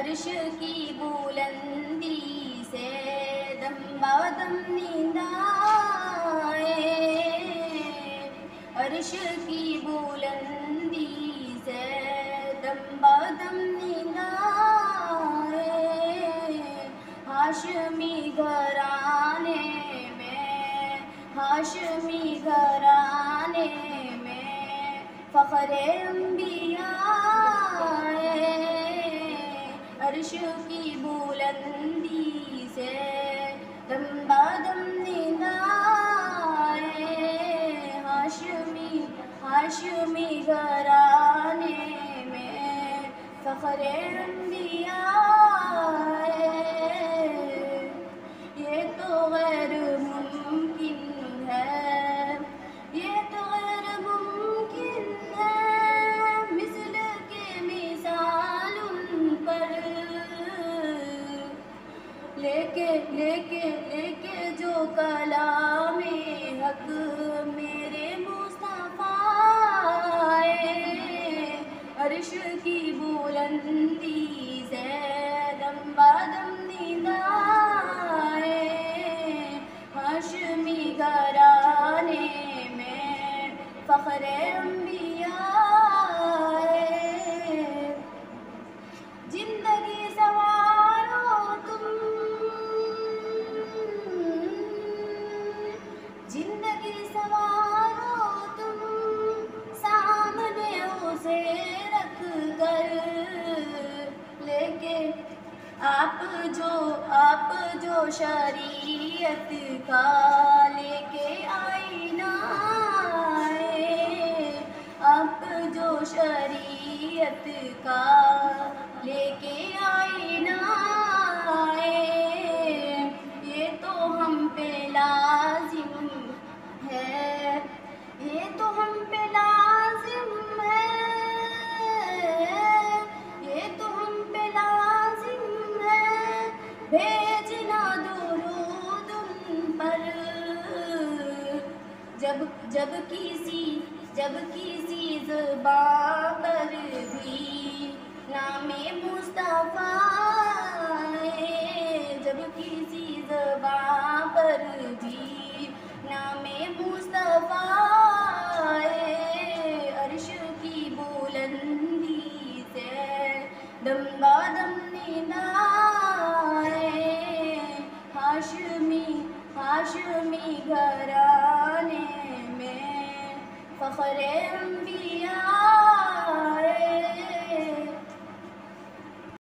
अर्श की बुलंदी से दम बादम नींद आए। अर्श की बुलंदी से दम बादम नींद आए। हाशमी घराने में, हाशमी घराने में फ़ख्रे अंबिया है। अर्श की बुलंदी से दम बादम नींद आए। हाशमी हाशमी घराने में फ़ख्रे अंबिया है। ये तो गैर मुमकिन है, ये तो गैर मुमकिन है, मिसल के मिसाल उन पर लेके लेके लेके जो कलामे हक मेरे मुस्तफ़ा आए। अर्श की बुलंदी से दम बादम नींद आए। हाशमी घराने में फ़ख्रे अंबिया है। जिंदगी सवारो तुम, जिंदगी सवारो तुम, सामने उसे रख कर लेके आप जो शरीयत का लेके आईना है। आप जो शरीयत का लेके आईना है। ये तो हम पे लाजिम है, ये तो हम पे लाजिम है, ये तो हम पे लाजिम है, भेजना दुरूद उन पर। जब किसी ज़ुबां पर भी नामे मुस्तफ़ा है। जब किसी ज़ुबां पर भी नामे मुस्तफ़ा है। अर्श की बुलंदी से दम बादम नींद आए। हाशमी हाशमी घर